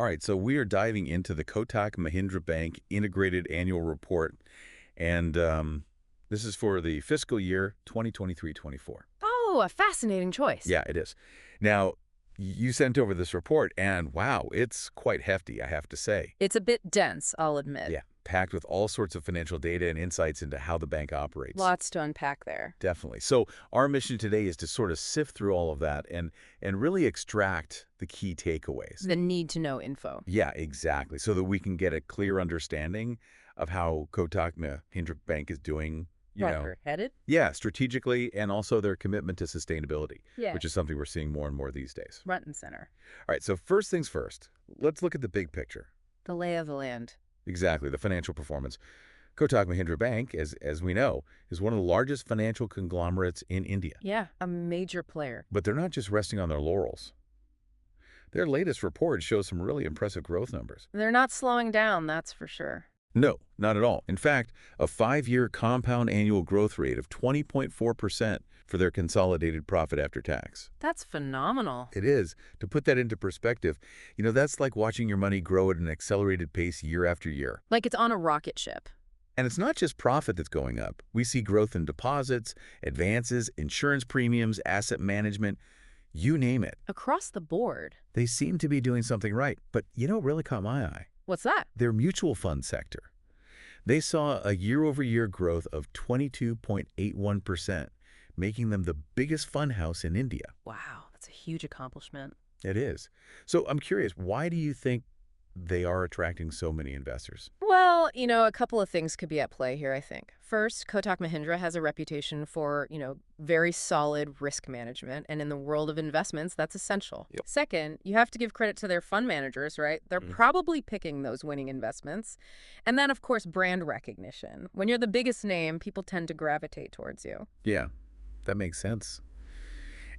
All right, so we are diving into the Kotak Mahindra Bank Integrated Annual Report, and this is for the fiscal year 2023-24. Oh, a fascinating choice. Yeah, it is. Now, you sent over this report, and wow, it's quite hefty, I have to say. It's a bit dense, I'll admit. Yeah, packed with all sorts of financial data and insights into how the bank operates. Lots to unpack there. Definitely. So our mission today is to sort of sift through all of that and really extract the key takeaways. The need-to-know info. Yeah, exactly. So that we can get a clear understanding of how Kotak Mahindra Bank is doing, Headed? yeah, strategically, and also their commitment to sustainability, Yeah. which is something we're seeing more and more these days. Front and center. All right, so first things first, let's look at the big picture. The lay of the land. Exactly, the financial performance. Kotak Mahindra Bank, as we know, is one of the largest financial conglomerates in India. Yeah, a major player. But they're not just resting on their laurels. Their latest report shows some really impressive growth numbers. They're not slowing down, that's for sure. No, not at all. In fact, a 5-year compound annual growth rate of 20.4% for their consolidated profit after tax. That's phenomenal. It is. To put that into perspective, that's like watching your money grow at an accelerated pace year after year. Like it's on a rocket ship. And it's not just profit that's going up. We see growth in deposits, advances, insurance premiums, asset management, you name it. Across the board. They seem to be doing something right. But what really caught my eye? What's that? Their mutual fund sector. They saw a year-over-year growth of 22.81%, making them the biggest fund house in India. Wow, that's a huge accomplishment. It is. So I'm curious, why do you think they are attracting so many investors? Well, a couple of things could be at play here, I think. First, Kotak Mahindra has a reputation for, very solid risk management, and in the world of investments, that's essential. Yep. Second, you have to give credit to their fund managers, right? They're probably picking those winning investments. And then, of course, brand recognition. When you're the biggest name, people tend to gravitate towards you. Yeah, that makes sense.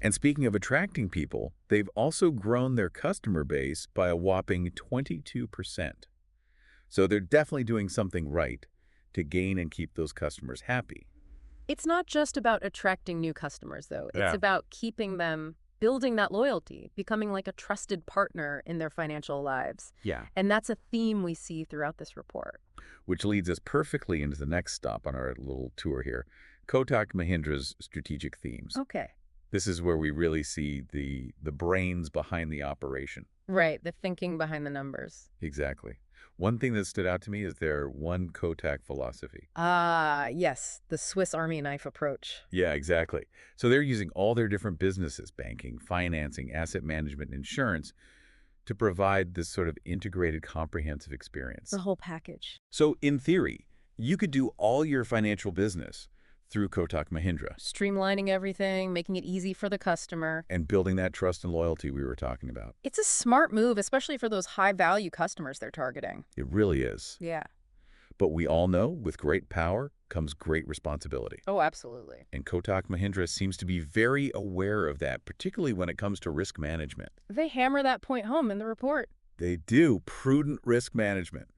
And speaking of attracting people, they've also grown their customer base by a whopping 22%. So they're definitely doing something right to gain and keep those customers happy. It's not just about attracting new customers, though. It's Yeah. about keeping them, building that loyalty, becoming like a trusted partner in their financial lives. Yeah. And that's a theme we see throughout this report. Which leads us perfectly into the next stop on our little tour here, Kotak Mahindra's strategic themes. Okay. This is where we really see the brains behind the operation. Right, the thinking behind the numbers. Exactly. One thing that stood out to me is their one Kotak philosophy. Ah, yes, the Swiss Army knife approach. Yeah, exactly. So they're using all their different businesses, banking, financing, asset management, and insurance, to provide this sort of integrated, comprehensive experience. The whole package. So in theory, you could do all your financial business through Kotak Mahindra Streamlining everything, making it easy for the customer. and building that trust and loyalty we were talking about. It's a smart move, especially for those high-value customers they're targeting. It really is. Yeah. But we all know with great power comes great responsibility. Oh, absolutely. And Kotak Mahindra seems to be very aware of that, particularly when it comes to risk management. They hammer that point home in the report. They do. Prudent risk management.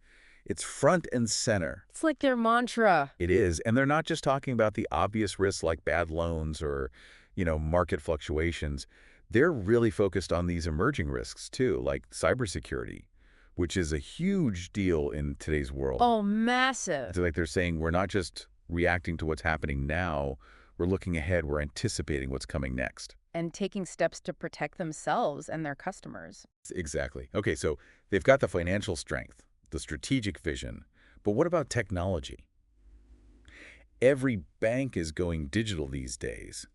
It's front and center. It's like their mantra. It is. And they're not just talking about the obvious risks like bad loans or, market fluctuations. They're really focused on these emerging risks too, like cybersecurity, which is a huge deal in today's world. Oh, massive. It's like they're saying we're not just reacting to what's happening now, we're looking ahead, we're anticipating what's coming next. And taking steps to protect themselves and their customers. Exactly. Okay, so they've got the financial strength, the strategic vision, but what about technology? Every bank is going digital these days,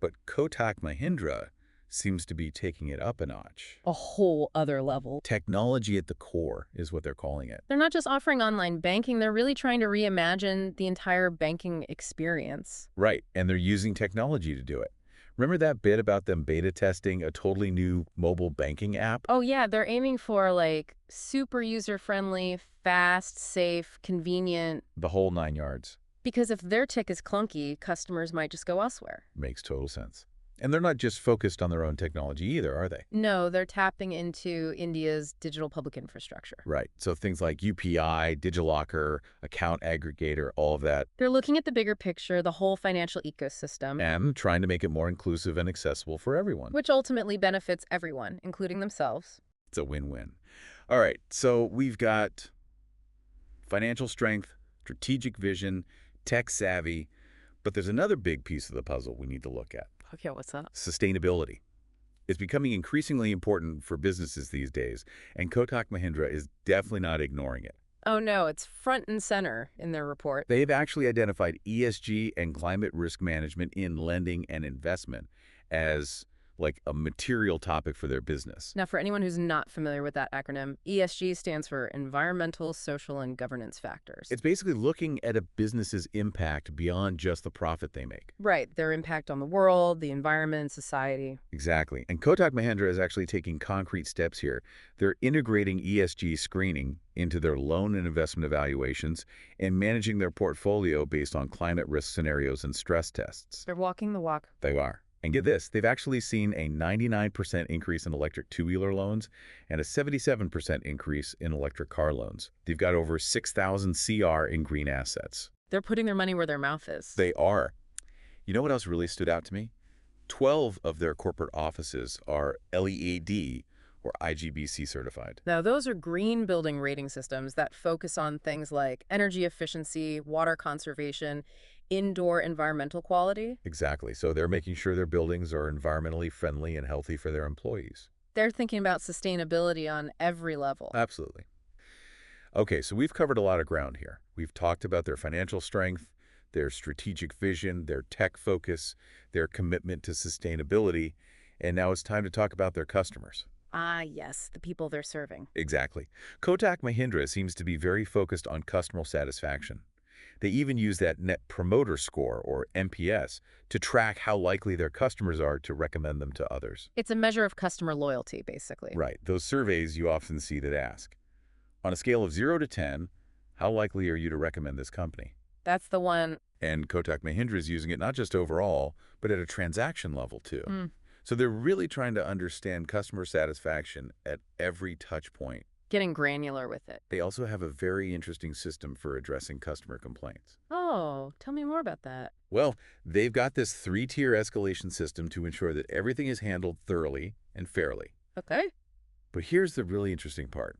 but Kotak Mahindra seems to be taking it up a notch. A whole other level. Technology at the core is what they're calling it. They're not just offering online banking, they're really trying to reimagine the entire banking experience. Right, and they're using technology to do it. Remember that bit about them beta testing a totally new mobile banking app? Oh yeah, they're aiming for like super user-friendly, fast, safe, convenient. The whole 9 yards. Because if their tech is clunky, customers might just go elsewhere. Makes total sense. And they're not just focused on their own technology either, are they? No, they're tapping into India's digital public infrastructure. Right. So things like UPI, DigiLocker, account aggregator, all of that. They're looking at the bigger picture, the whole financial ecosystem. And trying to make it more inclusive and accessible for everyone. Which ultimately benefits everyone, including themselves. It's a win-win. All right, so we've got financial strength, strategic vision, tech savvy, but there's another big piece of the puzzle we need to look at: Okay, what's that? sustainability. It's becoming increasingly important for businesses these days, and Kotak Mahindra is definitely not ignoring it. Oh no, it's front and center in their report. They've actually identified ESG and climate risk management in lending and investment as like a material topic for their business. Now, for anyone who's not familiar with that acronym, ESG stands for Environmental, Social, and Governance Factors. It's basically looking at a business's impact beyond just the profit they make. Right, their impact on the world, the environment, society. Exactly. And Kotak Mahindra is actually taking concrete steps here. They're integrating ESG screening into their loan and investment evaluations and managing their portfolio based on climate risk scenarios and stress tests. They're walking the walk. They are. And get this, they've actually seen a 99% increase in electric two-wheeler loans and a 77% increase in electric car loans. They've got over 6,000 CR in green assets. They're putting their money where their mouth is. They are. You know what else really stood out to me? 12 of their corporate offices are LEED or IGBC certified. Now, those are green building rating systems that focus on things like energy efficiency, water conservation, indoor environmental quality. Exactly. So they're making sure their buildings are environmentally friendly and healthy for their employees. They're thinking about sustainability on every level. Absolutely. Okay, so we've covered a lot of ground here. We've talked about their financial strength, their strategic vision, their tech focus, their commitment to sustainability, and now it's time to talk about their customers. Ah, yes, the people they're serving. Exactly. Kotak Mahindra seems to be very focused on customer satisfaction. They even use that Net Promoter Score, or NPS, to track how likely their customers are to recommend them to others. It's a measure of customer loyalty, basically. Right, those surveys you often see that ask, on a scale of 0 to 10, how likely are you to recommend this company? That's the one. And Kotak Mahindra is using it not just overall, but at a transaction level too. Mm. So they're really trying to understand customer satisfaction at every touch point. Getting granular with it. They also have a very interesting system for addressing customer complaints. Oh, tell me more about that. Well, they've got this 3-tier escalation system to ensure that everything is handled thoroughly and fairly. Okay. But here's the really interesting part.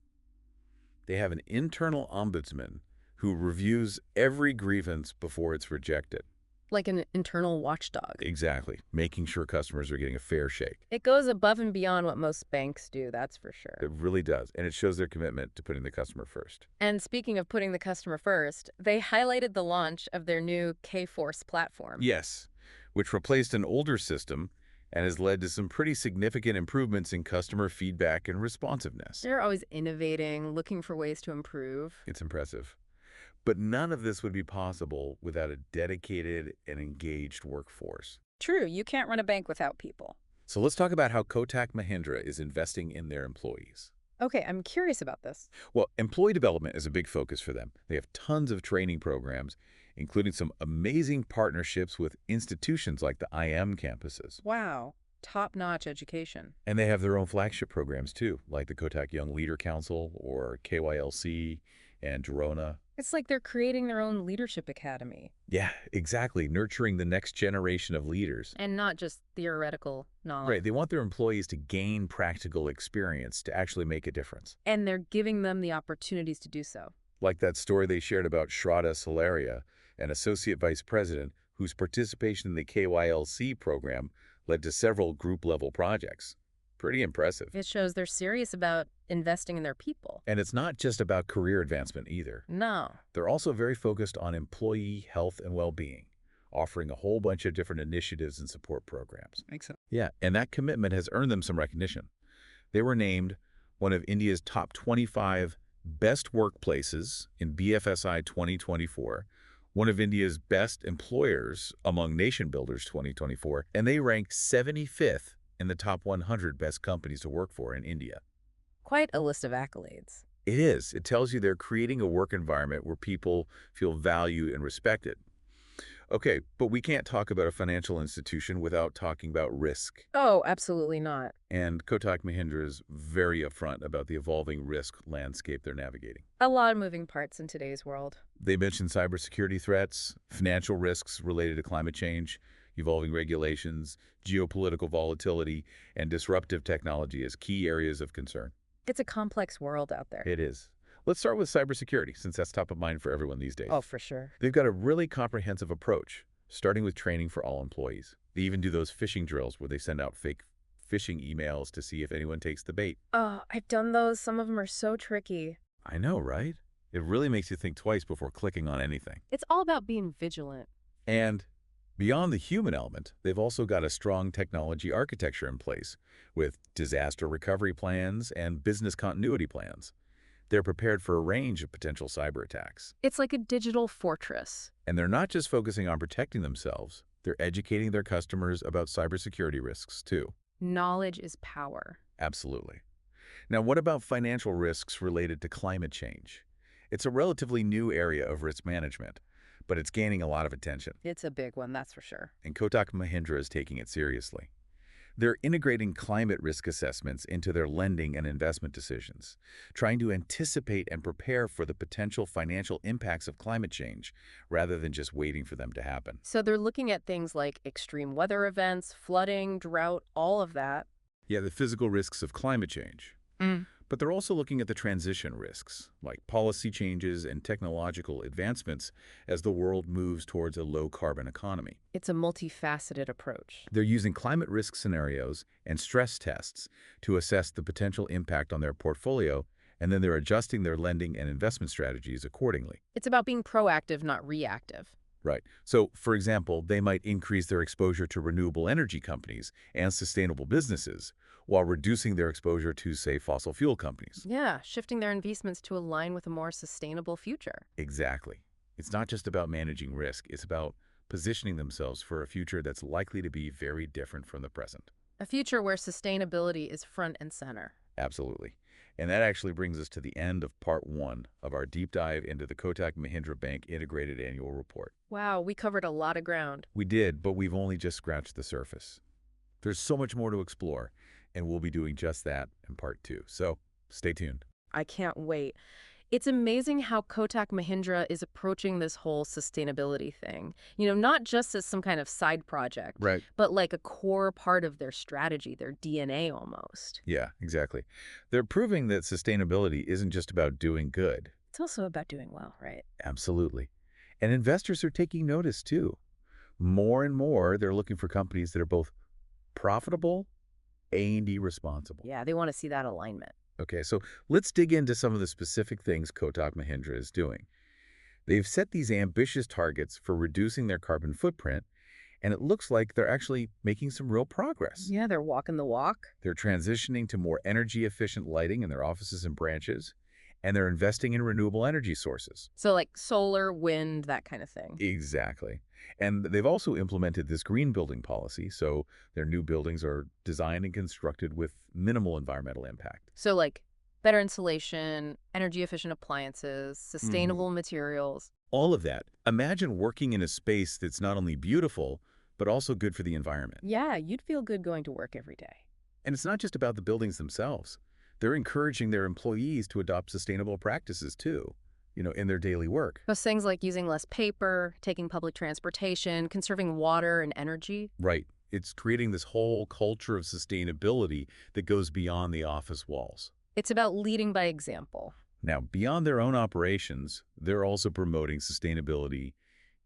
They have an internal ombudsman who reviews every grievance before it's rejected. Like an internal watchdog. Exactly, making sure customers are getting a fair shake. It goes above and beyond what most banks do, that's for sure. It really does, and it shows their commitment to putting the customer first. And speaking of putting the customer first, they highlighted the launch of their new K-Force platform. Yes, which replaced an older system and has led to some pretty significant improvements in customer feedback and responsiveness. They're always innovating, looking for ways to improve. It's impressive. But none of this would be possible without a dedicated and engaged workforce. True, you can't run a bank without people. So let's talk about how Kotak Mahindra is investing in their employees. Okay, I'm curious about this. Well, employee development is a big focus for them. They have tons of training programs, including some amazing partnerships with institutions like the IM campuses. Wow, top-notch education. And they have their own flagship programs too, like the Kotak Young Leader Council or KYLC and Dorona. It's like they're creating their own leadership academy. Yeah, exactly. Nurturing the next generation of leaders. And not just theoretical knowledge. Right. They want their employees to gain practical experience to actually make a difference. And they're giving them the opportunities to do so. Like that story they shared about Shraddha Solaria, an associate vice president whose participation in the KYLC program led to several group-level projects. Pretty impressive. It shows they're serious about investing in their people. And it's not just about career advancement either. No. They're also very focused on employee health and well-being, offering a whole bunch of different initiatives and support programs. Makes sense. Yeah, and that commitment has earned them some recognition. They were named one of India's top 25 best workplaces in BFSI 2024, one of India's best employers among Nation Builders 2024, and they ranked 75th in the top 100 best companies to work for in India. Quite a list of accolades. It is. It tells you they're creating a work environment where people feel valued and respected. Okay, but we can't talk about a financial institution without talking about risk. Oh, absolutely not. And Kotak Mahindra is very upfront about the evolving risk landscape they're navigating. A lot of moving parts in today's world. They mentioned cybersecurity threats, financial risks related to climate change, evolving regulations, geopolitical volatility, and disruptive technology as key areas of concern. It's a complex world out there. It is. Let's start with cybersecurity, since that's top of mind for everyone these days. Oh, for sure. They've got a really comprehensive approach, starting with training for all employees. They even do those phishing drills where they send out fake phishing emails to see if anyone takes the bait. Oh, I've done those. Some of them are so tricky. I know, right? It really makes you think twice before clicking on anything. It's all about being vigilant. And beyond the human element, they've also got a strong technology architecture in place with disaster recovery plans and business continuity plans. They're prepared for a range of potential cyber attacks. It's like a digital fortress. And they're not just focusing on protecting themselves, they're educating their customers about cybersecurity risks too. Knowledge is power. Absolutely. Now, what about financial risks related to climate change? It's a relatively new area of risk management, but it's gaining a lot of attention, It's a big one, that's for sure. and Kotak Mahindra is taking it seriously. They're integrating climate risk assessments into their lending and investment decisions, trying to anticipate and prepare for the potential financial impacts of climate change rather than just waiting for them to happen. So they're looking at things like extreme weather events, flooding, drought, all of that. Yeah, the physical risks of climate change. But they're also looking at the transition risks, like policy changes and technological advancements as the world moves towards a low-carbon economy. It's a multifaceted approach. They're using climate risk scenarios and stress tests to assess the potential impact on their portfolio, and then they're adjusting their lending and investment strategies accordingly. It's about being proactive, not reactive. Right. So, for example, they might increase their exposure to renewable energy companies and sustainable businesses while reducing their exposure to, say, fossil fuel companies. Yeah, shifting their investments to align with a more sustainable future. Exactly. It's not just about managing risk. It's about positioning themselves for a future that's likely to be very different from the present. A future where sustainability is front and center. Absolutely. And that actually brings us to the end of part 1 of our deep dive into the Kotak Mahindra Bank Integrated Annual Report. Wow, we covered a lot of ground. We did, but we've only just scratched the surface. There's so much more to explore, and we'll be doing just that in part 2. So stay tuned. I can't wait. It's amazing how Kotak Mahindra is approaching this whole sustainability thing. Not just as some kind of side project, Right. but like a core part of their strategy, their DNA almost. Yeah, exactly. They're proving that sustainability isn't just about doing good. It's also about doing well, right? Absolutely. And investors are taking notice too. More and more, they're looking for companies that are both profitable and responsible. Yeah, they want to see that alignment. Okay, so let's dig into some of the specific things Kotak Mahindra is doing. They've set these ambitious targets for reducing their carbon footprint, and it looks like they're actually making some real progress. Yeah, they're walking the walk. They're transitioning to more energy-efficient lighting in their offices and branches, and they're investing in renewable energy sources. So like solar, wind, that kind of thing. Exactly. And they've also implemented this green building policy, so their new buildings are designed and constructed with minimal environmental impact. So like better insulation, energy efficient appliances, sustainable materials. All of that. Imagine working in a space that's not only beautiful, but also good for the environment. Yeah, you'd feel good going to work every day. And it's not just about the buildings themselves. They're encouraging their employees to adopt sustainable practices too, in their daily work. Those things like using less paper, taking public transportation, conserving water and energy. Right. It's creating this whole culture of sustainability that goes beyond the office walls. It's about leading by example. Now, beyond their own operations, they're also promoting sustainability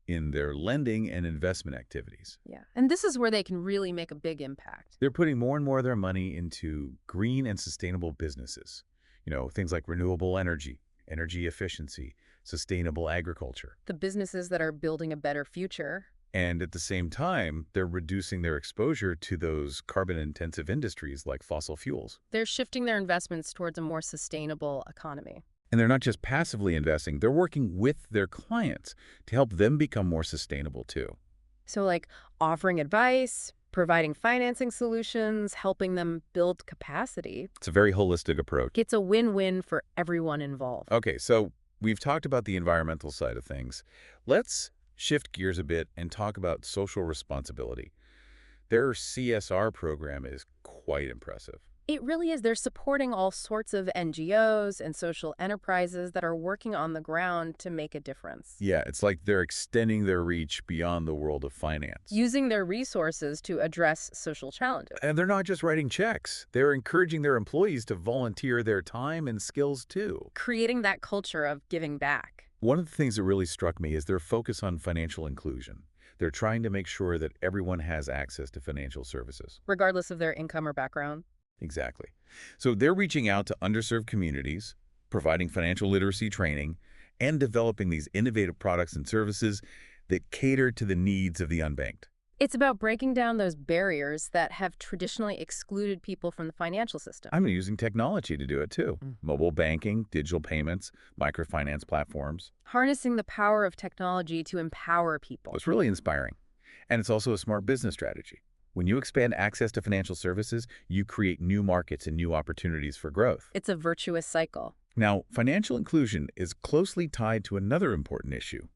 in their lending and investment activities. Yeah, and this is where they can really make a big impact. They're putting more and more of their money into green and sustainable businesses. Things like renewable energy, energy efficiency, sustainable agriculture. The businesses that are building a better future. And at the same time, they're reducing their exposure to those carbon-intensive industries like fossil fuels. They're shifting their investments towards a more sustainable economy. And they're not just passively investing, they're working with their clients to help them become more sustainable too. So like offering advice, providing financing solutions, helping them build capacity. It's a very holistic approach. It's a win-win for everyone involved. Okay, so we've talked about the environmental side of things. Let's shift gears a bit and talk about social responsibility. Their CSR program is quite impressive. It really is. They're supporting all sorts of NGOs and social enterprises that are working on the ground to make a difference, Yeah, it's like they're extending their reach beyond the world of finance. using their resources to address social challenges. And they're not just writing checks. They're encouraging their employees to volunteer their time and skills too. Creating that culture of giving back. One of the things that really struck me is their focus on financial inclusion. They're trying to make sure that everyone has access to financial services. Regardless of their income or background. Exactly. So they're reaching out to underserved communities, providing financial literacy training, and developing these innovative products and services that cater to the needs of the unbanked. It's about breaking down those barriers that have traditionally excluded people from the financial system. I'm using technology to do it too. Mobile banking, digital payments, microfinance platforms. Harnessing the power of technology to empower people. It's really inspiring. And it's also a smart business strategy. When you expand access to financial services, you create new markets and new opportunities for growth. It's a virtuous cycle. Now, financial inclusion is closely tied to another important issue: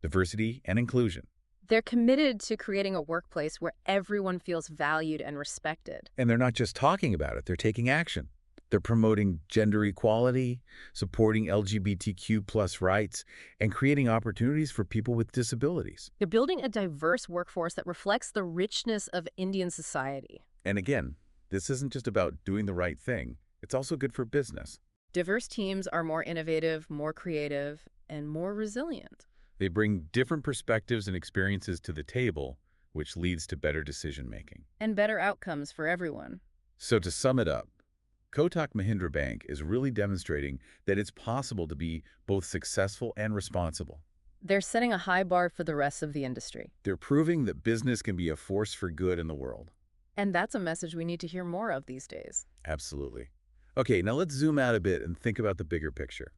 diversity and inclusion. They're committed to creating a workplace where everyone feels valued and respected. And they're not just talking about it, they're taking action. They're promoting gender equality, supporting LGBTQ plus rights, and creating opportunities for people with disabilities. They're building a diverse workforce that reflects the richness of Indian society. And again, this isn't just about doing the right thing. It's also good for business. Diverse teams are more innovative, more creative, and more resilient. They bring different perspectives and experiences to the table, which leads to better decision-making. And better outcomes for everyone. So to sum it up, Kotak Mahindra Bank is really demonstrating that it's possible to be both successful and responsible. They're setting a high bar for the rest of the industry. They're proving that business can be a force for good in the world. And that's a message we need to hear more of these days. Absolutely. Okay, now let's zoom out a bit and think about the bigger picture.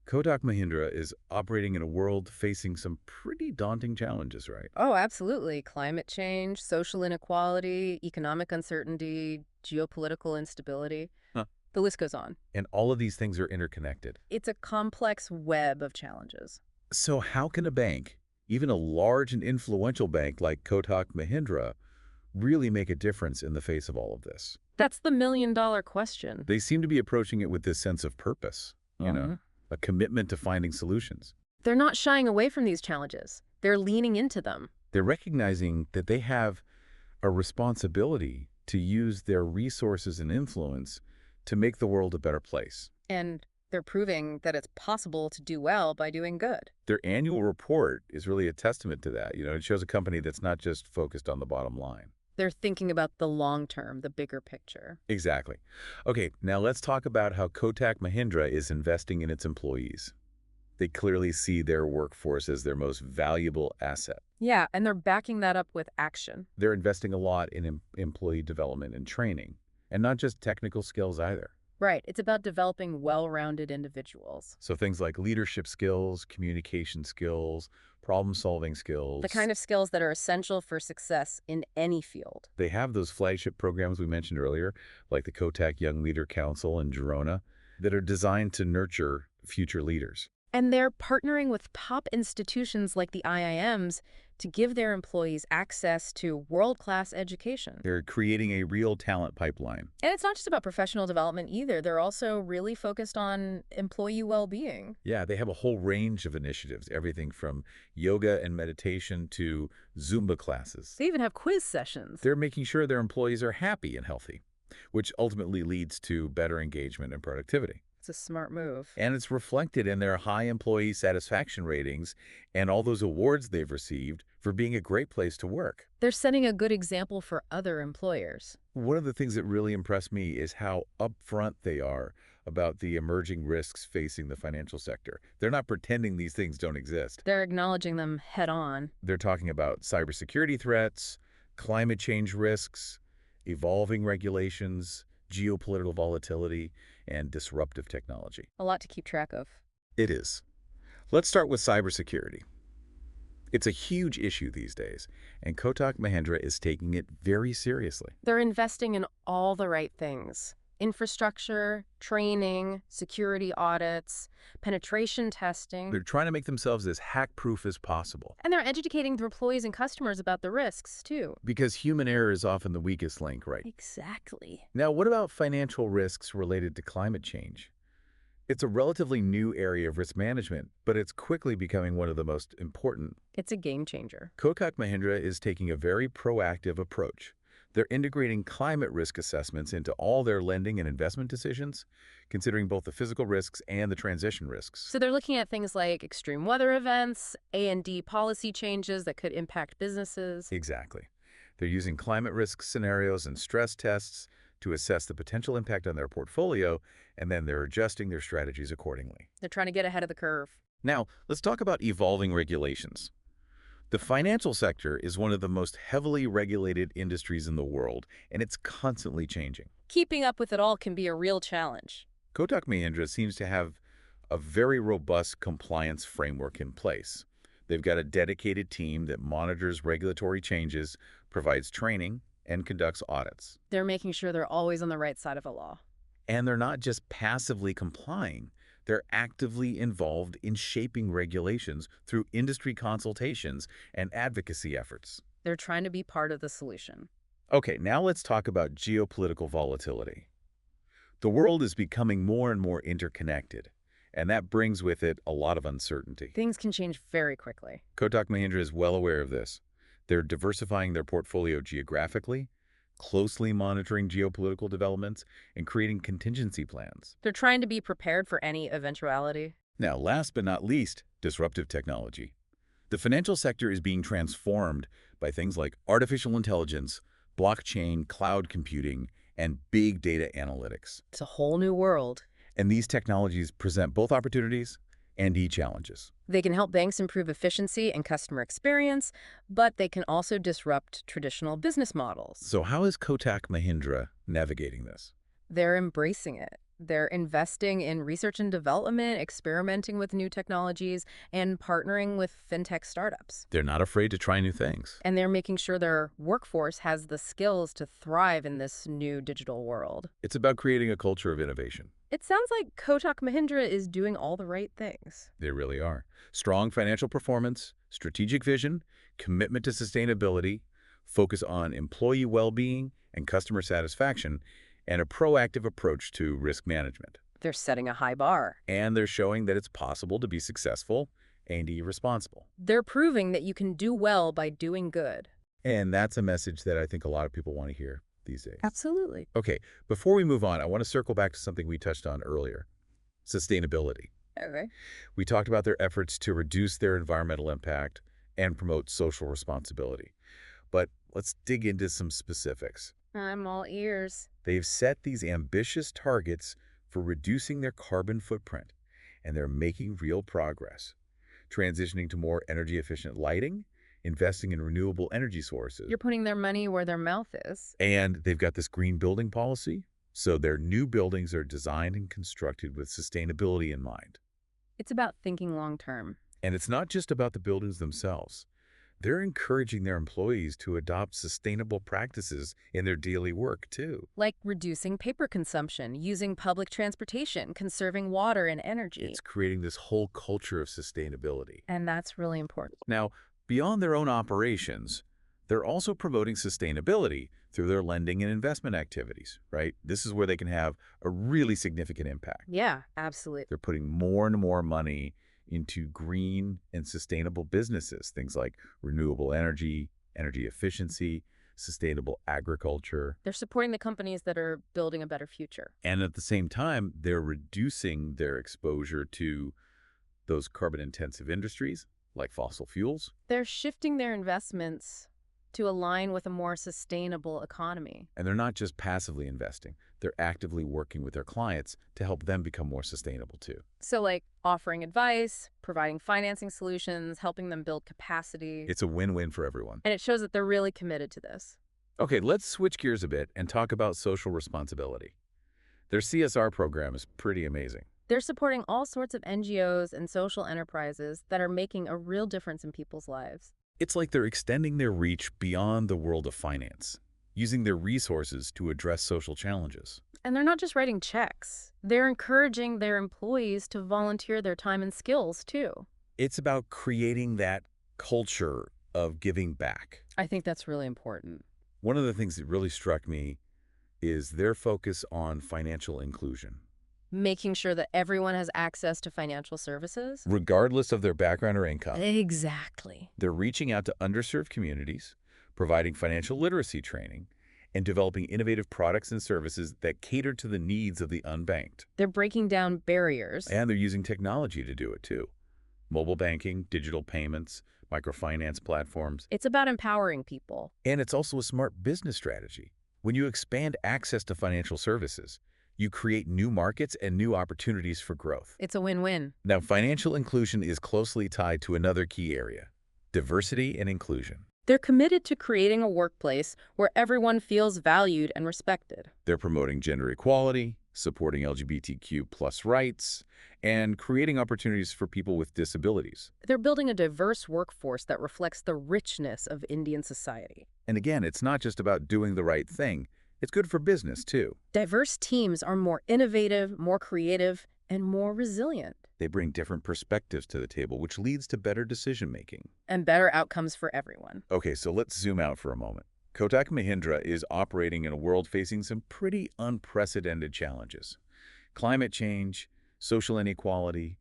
Kotak Mahindra is operating in a world facing some pretty daunting challenges, right? Oh, absolutely. Climate change, social inequality, economic uncertainty, geopolitical instability. Huh. The list goes on. And all of these things are interconnected. It's a complex web of challenges. So how can a bank, even a large and influential bank like Kotak Mahindra, really make a difference in the face of all of this? That's the million-dollar question. They seem to be approaching it with this sense of purpose, a commitment to finding solutions. They're not shying away from these challenges. They're leaning into them. They're recognizing that they have a responsibility to use their resources and influence to make the world a better place. And they're proving that it's possible to do well by doing good. Their annual report is really a testament to that. It shows a company that's not just focused on the bottom line. They're thinking about the long term, the bigger picture. Exactly. Okay, now let's talk about how Kotak Mahindra is investing in its employees. They clearly see their workforce as their most valuable asset. Yeah, and they're backing that up with action. They're investing a lot in employee development and training, and not just technical skills either. Right. It's about developing well-rounded individuals. So things like leadership skills, communication skills, problem-solving skills. The kind of skills that are essential for success in any field. They have those flagship programs we mentioned earlier, like the Kotak Young Leader Council and Girona, that are designed to nurture future leaders. And they're partnering with top institutions like the IIMs to give their employees access to world-class education. They're creating a real talent pipeline. And it's not just about professional development either. They're also really focused on employee well-being. Yeah, they have a whole range of initiatives, everything from yoga and meditation to Zumba classes. They even have quiz sessions. They're making sure their employees are happy and healthy, which ultimately leads to better engagement and productivity. It's a smart move. And it's reflected in their high employee satisfaction ratings and all those awards they've received for being a great place to work. They're setting a good example for other employers. One of the things that really impressed me is how upfront they are about the emerging risks facing the financial sector. They're not pretending these things don't exist. They're acknowledging them head on. They're talking about cybersecurity threats, climate change risks, evolving regulations, geopolitical volatility, and disruptive technology. A lot to keep track of. It is. Let's start with cybersecurity. It's a huge issue these days, and Kotak Mahindra is taking it very seriously. They're investing in all the right things. Infrastructure, training, security audits, penetration testing. They're trying to make themselves as hack-proof as possible. And they're educating their employees and customers about the risks, too. Because human error is often the weakest link, right? Exactly. Now, what about financial risks related to climate change? It's a relatively new area of risk management, but it's quickly becoming one of the most important. It's a game changer. Kotak Mahindra is taking a very proactive approach. They're integrating climate risk assessments into all their lending and investment decisions, considering both the physical risks and the transition risks. So they're looking at things like extreme weather events, A&D policy changes that could impact businesses. Exactly. They're using climate risk scenarios and stress tests to assess the potential impact on their portfolio, and then they're adjusting their strategies accordingly. They're trying to get ahead of the curve. Now, let's talk about evolving regulations. The financial sector is one of the most heavily regulated industries in the world, and it's constantly changing. Keeping up with it all can be a real challenge. Kotak Mahindra seems to have a very robust compliance framework in place. They've got a dedicated team that monitors regulatory changes, provides training, and conducts audits. They're making sure they're always on the right side of the law. And they're not just passively complying. They're actively involved in shaping regulations through industry consultations and advocacy efforts. They're trying to be part of the solution. Okay, now let's talk about geopolitical volatility. The world is becoming more and more interconnected, and that brings with it a lot of uncertainty. Things can change very quickly. Kotak Mahindra is well aware of this. They're diversifying their portfolio geographically, closely monitoring geopolitical developments, and creating contingency plans. They're trying to be prepared for any eventuality. Now, last but not least, disruptive technology. The financial sector is being transformed by things like artificial intelligence, blockchain, cloud computing, and big data analytics. It's a whole new world. And these technologies present both opportunities and challenges. They can help banks improve efficiency and customer experience, but they can also disrupt traditional business models. So how is Kotak Mahindra navigating this? They're embracing it. They're investing in research and development, experimenting with new technologies, and partnering with fintech startups. They're not afraid to try new things. And they're making sure their workforce has the skills to thrive in this new digital world. It's about creating a culture of innovation. It sounds like Kotak Mahindra is doing all the right things. They really are. Strong financial performance, strategic vision, commitment to sustainability, focus on employee well-being and customer satisfaction, and a proactive approach to risk management. They're setting a high bar. And they're showing that it's possible to be successful and responsible. They're proving that you can do well by doing good. And that's a message that I think a lot of people want to hear these days. Absolutely. Okay, before we move on, I want to circle back to something we touched on earlier, sustainability. Okay. We talked about their efforts to reduce their environmental impact and promote social responsibility. But let's dig into some specifics. I'm all ears. They've set these ambitious targets for reducing their carbon footprint, and they're making real progress, transitioning to more energy-efficient lighting, investing in renewable energy sources. You're putting their money where their mouth is. And they've got this green building policy, so their new buildings are designed and constructed with sustainability in mind. It's about thinking long term. And it's not just about the buildings themselves. They're encouraging their employees to adopt sustainable practices in their daily work, too. Like reducing paper consumption, using public transportation, conserving water and energy. It's creating this whole culture of sustainability. And that's really important. Now, beyond their own operations, they're also promoting sustainability through their lending and investment activities, right? This is where they can have a really significant impact. Yeah, absolutely. They're putting more and more money into green and sustainable businesses, things like renewable energy, energy efficiency, sustainable agriculture. They're supporting the companies that are building a better future. And at the same time, they're reducing their exposure to those carbon-intensive industries like fossil fuels. They're shifting their investments to align with a more sustainable economy. And they're not just passively investing. They're actively working with their clients to help them become more sustainable too. So like offering advice, providing financing solutions, helping them build capacity. It's a win-win for everyone. And it shows that they're really committed to this. Okay, let's switch gears a bit and talk about social responsibility. Their CSR program is pretty amazing. They're supporting all sorts of NGOs and social enterprises that are making a real difference in people's lives. It's like they're extending their reach beyond the world of finance, using their resources to address social challenges. And they're not just writing checks. They're encouraging their employees to volunteer their time and skills, too. It's about creating that culture of giving back. I think that's really important. One of the things that really struck me is their focus on financial inclusion. Making sure that everyone has access to financial services? Regardless of their background or income, Exactly. they're reaching out to underserved communities, providing financial literacy training, and developing innovative products and services that cater to the needs of the unbanked. They're breaking down barriers. And they're using technology to do it too. Mobile banking, digital payments, microfinance platforms. It's about empowering people. And it's also a smart business strategy. When you expand access to financial services, you create new markets and new opportunities for growth. It's a win-win. Now, financial inclusion is closely tied to another key area: diversity and inclusion. They're committed to creating a workplace where everyone feels valued and respected. They're promoting gender equality, supporting LGBTQ+ rights, and creating opportunities for people with disabilities. They're building a diverse workforce that reflects the richness of Indian society. And again, it's not just about doing the right thing. It's good for business, too. Diverse teams are more innovative, more creative, and more resilient. They bring different perspectives to the table, which leads to better decision-making. And better outcomes for everyone. Okay, so let's zoom out for a moment. Kotak Mahindra is operating in a world facing some pretty unprecedented challenges. Climate change, social inequality,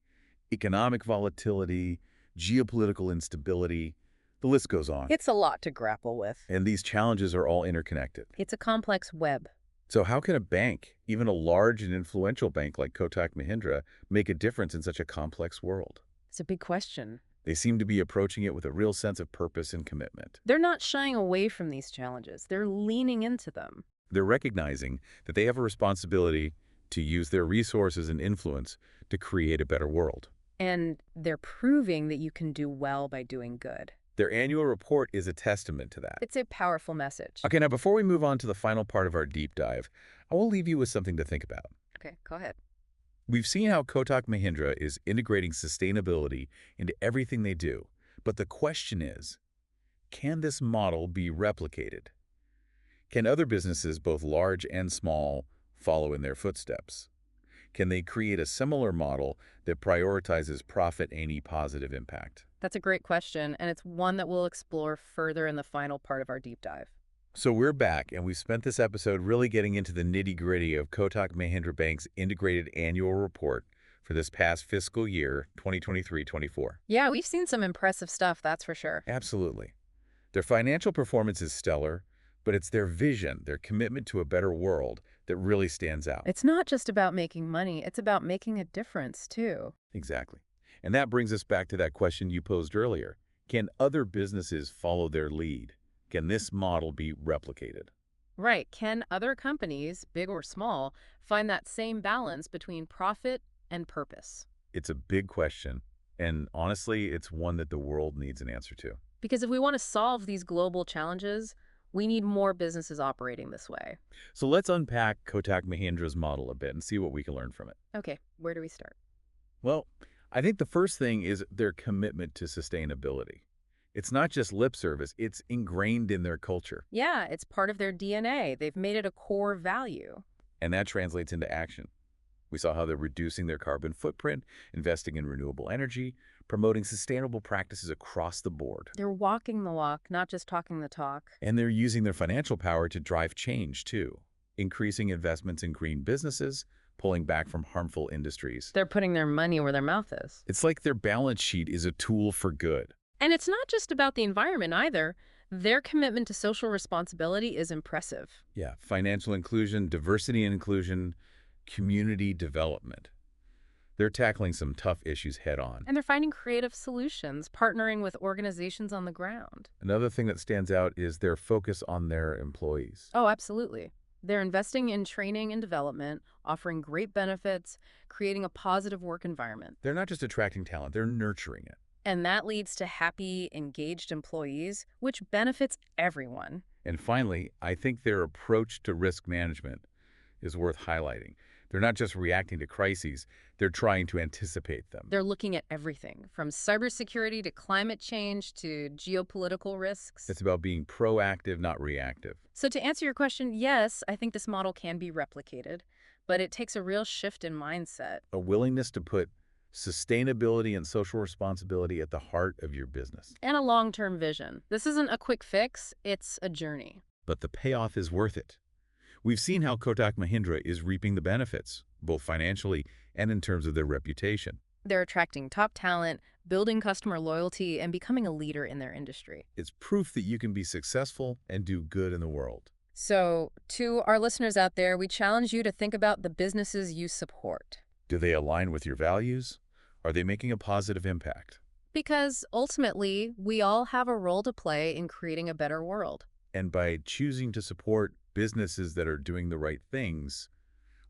economic volatility, geopolitical instability, the list goes on. It's a lot to grapple with. And these challenges are all interconnected. It's a complex web. So how can a bank, even a large and influential bank like Kotak Mahindra, make a difference in such a complex world? It's a big question. They seem to be approaching it with a real sense of purpose and commitment. They're not shying away from these challenges. They're leaning into them. They're recognizing that they have a responsibility to use their resources and influence to create a better world. And they're proving that you can do well by doing good. Their annual report is a testament to that. It's a powerful message. Okay, now before we move on to the final part of our deep dive, I will leave you with something to think about. Okay, go ahead. We've seen how Kotak Mahindra is integrating sustainability into everything they do. But the question is, can this model be replicated? Can other businesses, both large and small, follow in their footsteps? Can they create a similar model that prioritizes profit and any positive impact? That's a great question, and it's one that we'll explore further in the final part of our deep dive. So we're back, and we've spent this episode really getting into the nitty-gritty of Kotak Mahindra Bank's integrated annual report for this past fiscal year, 2023-24. Yeah, we've seen some impressive stuff, that's for sure. Absolutely. Their financial performance is stellar, but it's their vision, their commitment to a better world that really stands out. It's not just about making money, it's about making a difference, too. Exactly. And that brings us back to that question you posed earlier. Can other businesses follow their lead? Can this model be replicated? Right. Can other companies, big or small, find that same balance between profit and purpose? It's a big question, and honestly, it's one that the world needs an answer to. Because if we want to solve these global challenges, we need more businesses operating this way. So let's unpack Kotak Mahindra's model a bit and see what we can learn from it. Okay, where do we start? Well, I think the first thing is their commitment to sustainability. It's not just lip service, it's ingrained in their culture. Yeah, it's part of their DNA. They've made it a core value. And that translates into action. We saw how they're reducing their carbon footprint, investing in renewable energy, promoting sustainable practices across the board. They're walking the walk, not just talking the talk. And they're using their financial power to drive change, too, increasing investments in green businesses, pulling back from harmful industries. They're putting their money where their mouth is. It's like their balance sheet is a tool for good. And it's not just about the environment either. Their commitment to social responsibility is impressive. Yeah, financial inclusion, diversity and inclusion, community development. They're tackling some tough issues head on. And they're finding creative solutions, partnering with organizations on the ground. Another thing that stands out is their focus on their employees. Oh, absolutely. They're investing in training and development, offering great benefits, creating a positive work environment. They're not just attracting talent, they're nurturing it. And that leads to happy, engaged employees, which benefits everyone. And finally, I think their approach to risk management is worth highlighting. They're not just reacting to crises, they're trying to anticipate them. They're looking at everything, from cybersecurity to climate change to geopolitical risks. It's about being proactive, not reactive. So to answer your question, yes, I think this model can be replicated. but it takes a real shift in mindset. A willingness to put sustainability and social responsibility at the heart of your business. And a long-term vision. This isn't a quick fix, it's a journey. But the payoff is worth it. We've seen how Kotak Mahindra is reaping the benefits, both financially and in terms of their reputation. They're attracting top talent, building customer loyalty, and becoming a leader in their industry. It's proof that you can be successful and do good in the world. So, to our listeners out there, we challenge you to think about the businesses you support. Do they align with your values? Are they making a positive impact? Because ultimately, we all have a role to play in creating a better world. And by choosing to support businesses that are doing the right things,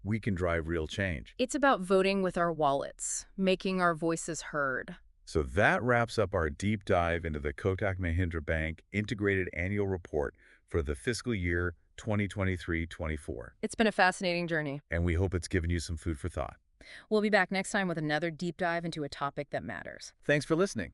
we can drive real change. It's about voting with our wallets, making our voices heard. So that wraps up our deep dive into the Kotak Mahindra Bank Integrated Annual Report for the fiscal year 2023-24. It's been a fascinating journey. And we hope it's given you some food for thought. We'll be back next time with another deep dive into a topic that matters. Thanks for listening.